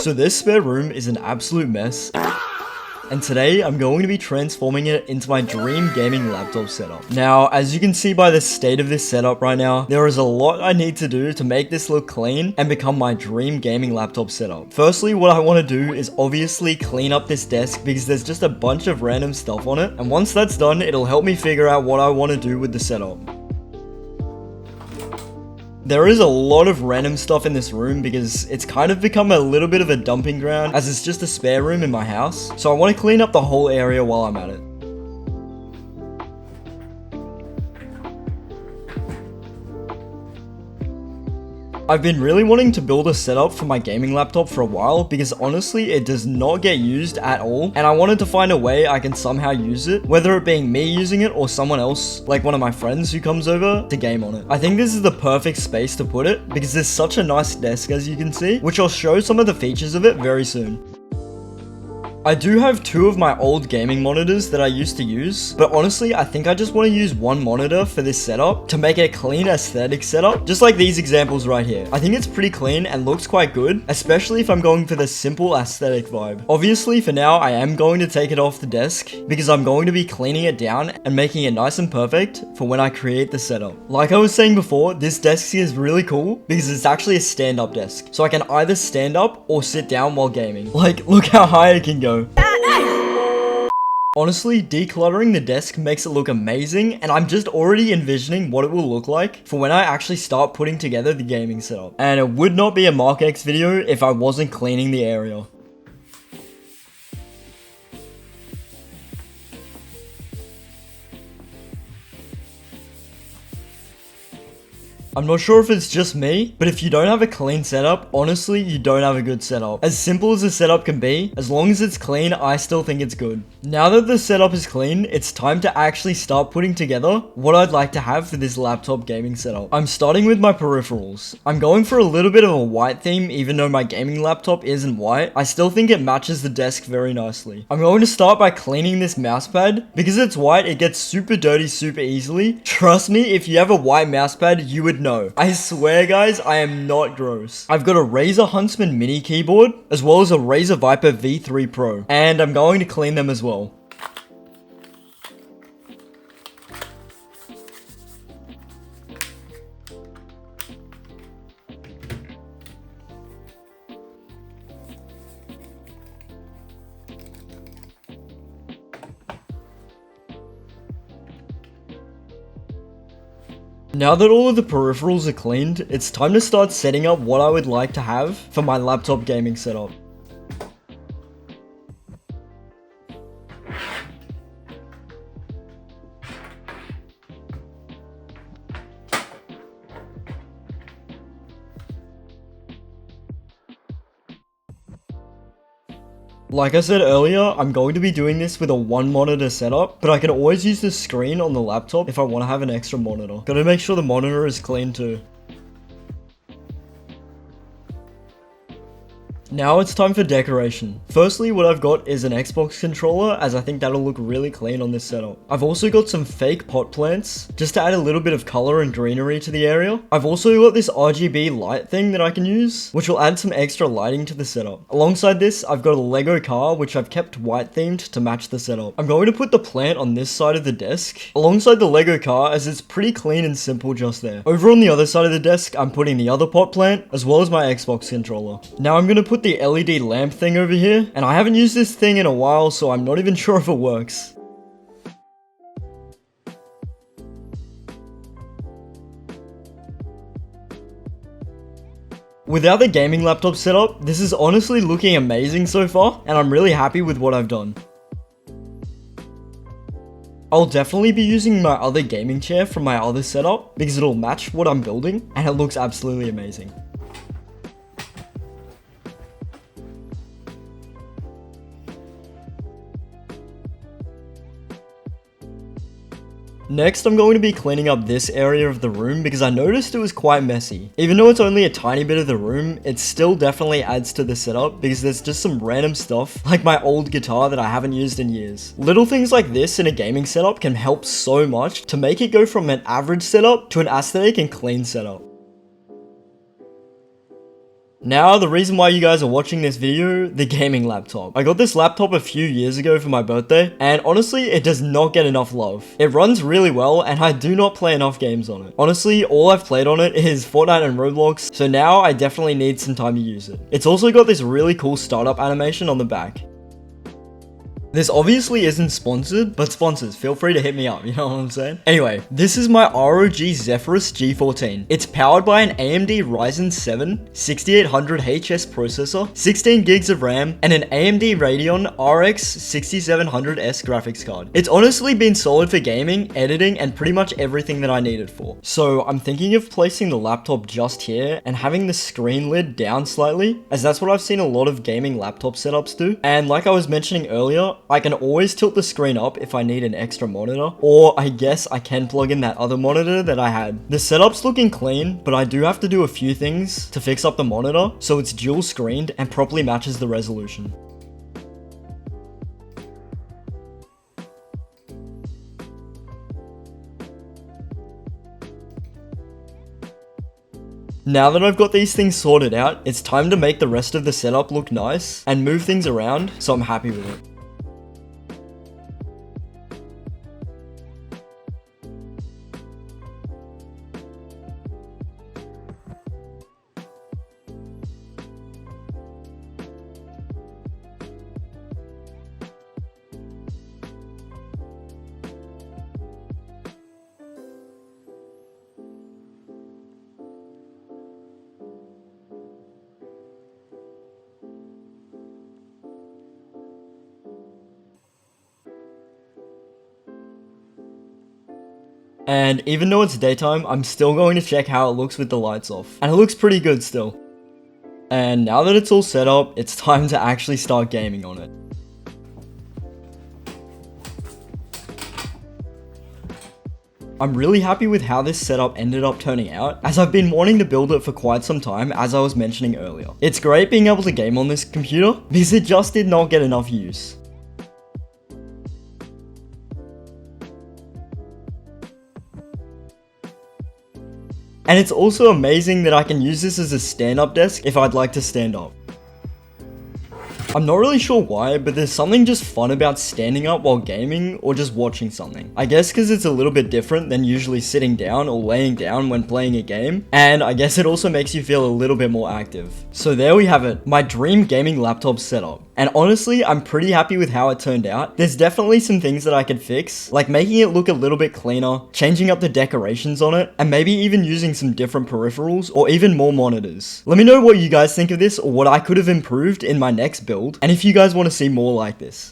So this spare room is an absolute mess. And today, I'm going to be transforming it into my dream gaming laptop setup. Now, as you can see by the state of this setup right now, there is a lot I need to do to make this look clean and become my dream gaming laptop setup. Firstly, what I want to do is obviously clean up this desk because there's just a bunch of random stuff on it. And once that's done, it'll help me figure out what I want to do with the setup. There is a lot of random stuff in this room because it's kind of become a little bit of a dumping ground as it's just a spare room in my house. So I want to clean up the whole area while I'm at it. I've been really wanting to build a setup for my gaming laptop for a while because honestly it does not get used at all, and I wanted to find a way I can somehow use it, whether it being me using it or someone else, like one of my friends who comes over to game on it. I think this is the perfect space to put it because there's such a nice desk as you can see, which I'll show some of the features of it very soon. I do have two of my old gaming monitors that I used to use, but honestly, I think I just want to use one monitor for this setup to make a clean aesthetic setup, just like these examples right here. I think it's pretty clean and looks quite good, especially if I'm going for the simple aesthetic vibe. Obviously, for now, I am going to take it off the desk because I'm going to be cleaning it down and making it nice and perfect for when I create the setup. Like I was saying before, this desk is really cool because it's actually a stand-up desk, so I can either stand up or sit down while gaming. Like, look how high it can go. Honestly, decluttering the desk makes it look amazing, and I'm just already envisioning what it will look like for when I actually start putting together the gaming setup. And it would not be a Mark X video if I wasn't cleaning the area. I'm not sure if it's just me, but if you don't have a clean setup, honestly, you don't have a good setup. As simple as the setup can be, as long as it's clean, I still think it's good. Now that the setup is clean, it's time to actually start putting together what I'd like to have for this laptop gaming setup. I'm starting with my peripherals. I'm going for a little bit of a white theme, even though my gaming laptop isn't white. I still think it matches the desk very nicely. I'm going to start by cleaning this mousepad. Because it's white, it gets super dirty super easily. Trust me, if you have a white mousepad, you would know. I swear guys, I am not gross. I've got a Razer Huntsman mini keyboard, as well as a Razer Viper V3 Pro, and I'm going to clean them as well. Now that all of the peripherals are cleaned, it's time to start setting up what I would like to have for my laptop gaming setup. Like I said earlier, I'm going to be doing this with a one monitor setup, but I can always use the screen on the laptop if I want to have an extra monitor. Gotta make sure the monitor is clean too. Now it's time for decoration. Firstly, what I've got is an Xbox controller, as I think that'll look really clean on this setup. I've also got some fake pot plants, just to add a little bit of color and greenery to the area. I've also got this RGB light thing that I can use, which will add some extra lighting to the setup. Alongside this, I've got a Lego car, which I've kept white themed to match the setup. I'm going to put the plant on this side of the desk, alongside the Lego car, as it's pretty clean and simple just there. Over on the other side of the desk, I'm putting the other pot plant, as well as my Xbox controller. Now I'm going to put the LED lamp thing over here, and I haven't used this thing in a while, so I'm not even sure if it works. Without the gaming laptop setup, this is honestly looking amazing so far, and I'm really happy with what I've done. I'll definitely be using my other gaming chair from my other setup, because it'll match what I'm building, and it looks absolutely amazing. Next, I'm going to be cleaning up this area of the room because I noticed it was quite messy. Even though it's only a tiny bit of the room, it still definitely adds to the setup because there's just some random stuff, like my old guitar that I haven't used in years. Little things like this in a gaming setup can help so much to make it go from an average setup to an aesthetic and clean setup. Now, the reason why you guys are watching this video, the gaming laptop. I got this laptop a few years ago for my birthday, and honestly, it does not get enough love. It runs really well, and I do not play enough games on it. Honestly, all I've played on it is Fortnite and Roblox, so now I definitely need some time to use it. It's also got this really cool startup animation on the back. This obviously isn't sponsored, but sponsors, feel free to hit me up, you know what I'm saying? Anyway, this is my ROG Zephyrus G14. It's powered by an AMD Ryzen 7 6800HS processor, 16 gigs of RAM, and an AMD Radeon RX 6700S graphics card. It's honestly been solid for gaming, editing, and pretty much everything that I need it for. So I'm thinking of placing the laptop just here and having the screen lid down slightly, as that's what I've seen a lot of gaming laptop setups do. And like I was mentioning earlier, I can always tilt the screen up if I need an extra monitor, or I guess I can plug in that other monitor that I had. The setup's looking clean, but I do have to do a few things to fix up the monitor so it's dual screened and properly matches the resolution. Now that I've got these things sorted out, it's time to make the rest of the setup look nice and move things around, so I'm happy with it. And even though it's daytime, I'm still going to check how it looks with the lights off. And it looks pretty good still. And now that it's all set up, it's time to actually start gaming on it. I'm really happy with how this setup ended up turning out, as I've been wanting to build it for quite some time, as I was mentioning earlier. It's great being able to game on this computer, because it just did not get enough use. And it's also amazing that I can use this as a stand-up desk if I'd like to stand up. I'm not really sure why, but there's something just fun about standing up while gaming or just watching something. I guess because it's a little bit different than usually sitting down or laying down when playing a game, and I guess it also makes you feel a little bit more active. So there we have it, my dream gaming laptop setup. And honestly, I'm pretty happy with how it turned out. There's definitely some things that I could fix, like making it look a little bit cleaner, changing up the decorations on it, and maybe even using some different peripherals or even more monitors. Let me know what you guys think of this or what I could have improved in my next build, and if you guys want to see more like this.